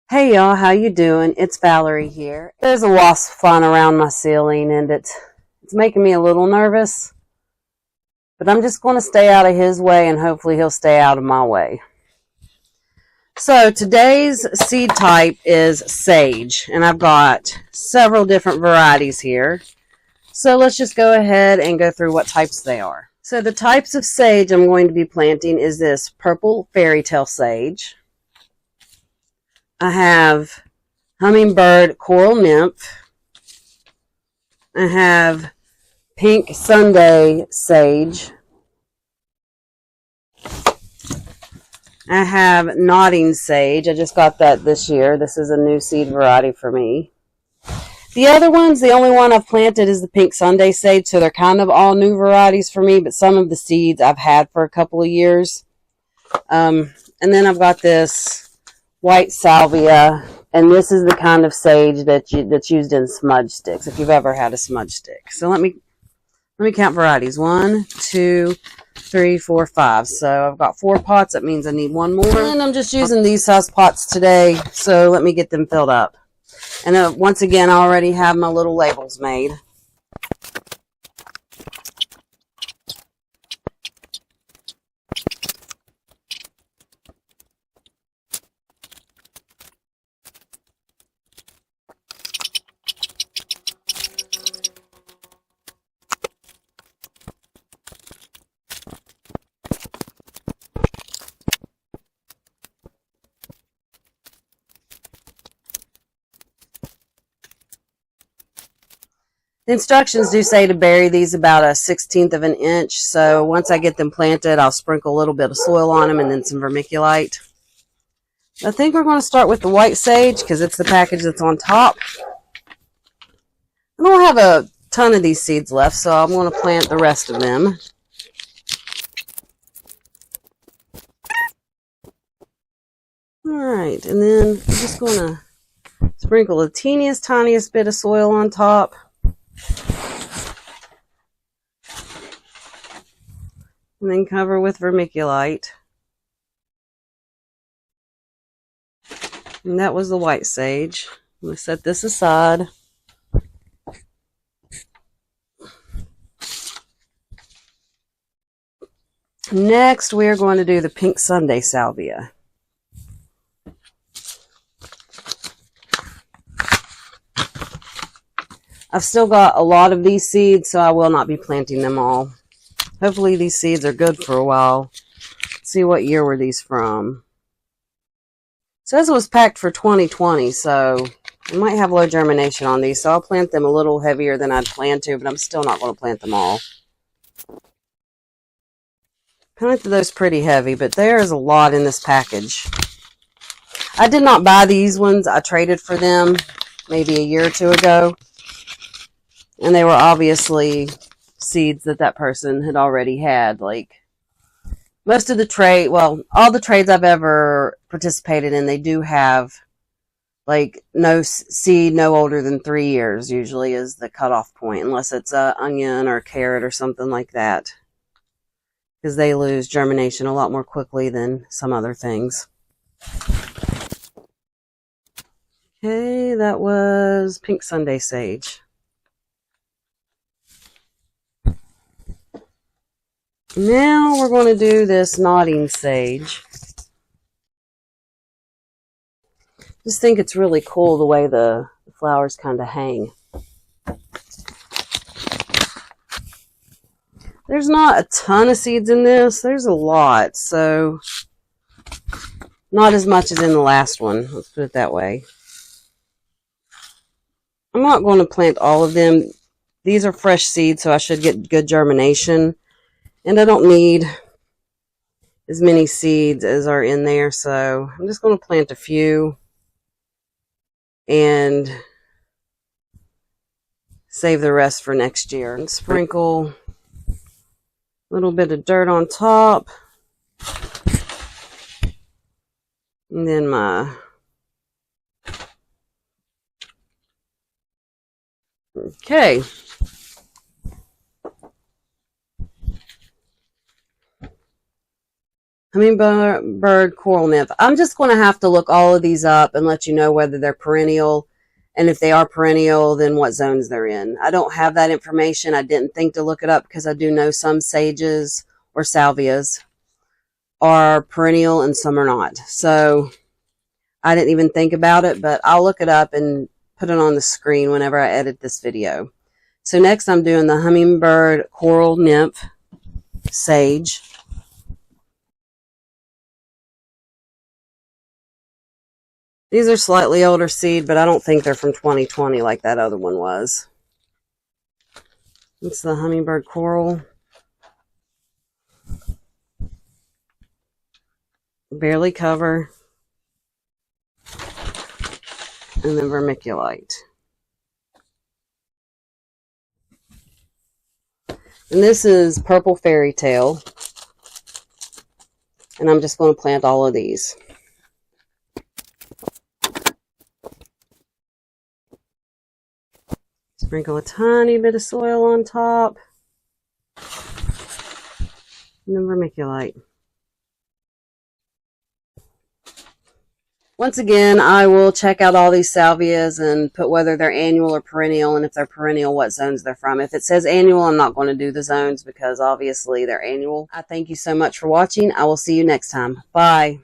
Hey y'all, how you doing? It's Valerie here. There's a wasp flying around my ceiling and it's making me a little nervous, but I'm just going to stay out of his way and hopefully he'll stay out of my way. So today's seed type is sage, and I've got several different varieties here. So let's just go ahead and go through what types they are. So the types of sage I'm going to be planting is this purple fairy tale sage. I have hummingbird coral nymph. I have pink Sunday sage. I have nodding sage. I just got that this year. This is a new seed variety for me. The other ones, the only one I've planted is the pink Sunday sage, so they're kind of all new varieties for me, but some of the seeds I've had for a couple of years. And then I've got this white salvia, and this is the kind of sage that's used in smudge sticks, if you've ever had a smudge stick. So let me count varieties. 1, 2, 3, 4, 5. So I've got 4 pots. That means I need one more. And I'm just using these size pots today, so let me get them filled up. And once again, I already have my little labels made. The instructions do say to bury these about 1/16 of an inch, so once I get them planted, I'll sprinkle a little bit of soil on them and then some vermiculite. I think we're going to start with the white sage because it's the package that's on top. I don't have a ton of these seeds left, so I'm going to plant the rest of them. Alright, and then I'm just going to sprinkle the tiniest bit of soil on top. And then cover with vermiculite. And that was the white sage. I'm going to set this aside. Next, we are going to do the pink Sunday salvia. I've still got a lot of these seeds, so I will not be planting them all. Hopefully these seeds are good for a while. Let's see, what year were these from? It says it was packed for 2020, so I might have low germination on these, so I'll plant them a little heavier than I'd planned to, but I'm still not going to plant them all. Planted those pretty heavy, but there is a lot in this package. I did not buy these ones. I traded for them maybe a year or two ago, and they were obviously seeds that person had already had. Like most of the trade, well, all the trades I've ever participated in, they do have like no seed no older than 3 years usually is the cutoff point, unless it's a onion or a carrot or something like that, because they lose germination a lot more quickly than some other things. Okay, that was pink Sunday sage. Now we're going to do this nodding sage. Just think it's really cool the way the flowers kind of hang. There's not a ton of seeds in this. There's a lot, so not as much as in the last one. Let's put it that way. I'm not going to plant all of them. These are fresh seeds, so I should get good germination. And I don't need as many seeds as are in there, so I'm just going to plant a few and save the rest for next year. And sprinkle a little bit of dirt on top. And then okay. Hummingbird coral nymph. I'm just going to have to look all of these up and let you know whether they're perennial. And if they are perennial, then what zones they're in. I don't have that information. I didn't think to look it up because I do know some sages or salvias are perennial and some are not. So I didn't even think about it, but I'll look it up and put it on the screen whenever I edit this video. So next I'm doing the hummingbird coral nymph sage. These are slightly older seed, but I don't think they're from 2020 like that other one was. It's the hummingbird coral. Barely cover. And then vermiculite. And this is purple fairy tale. And I'm just going to plant all of these. Sprinkle a tiny bit of soil on top. And then vermiculite. Once again, I will check out all these salvias and put whether they're annual or perennial, and if they're perennial, what zones they're from. If it says annual, I'm not going to do the zones because obviously they're annual. I thank you so much for watching. I will see you next time. Bye.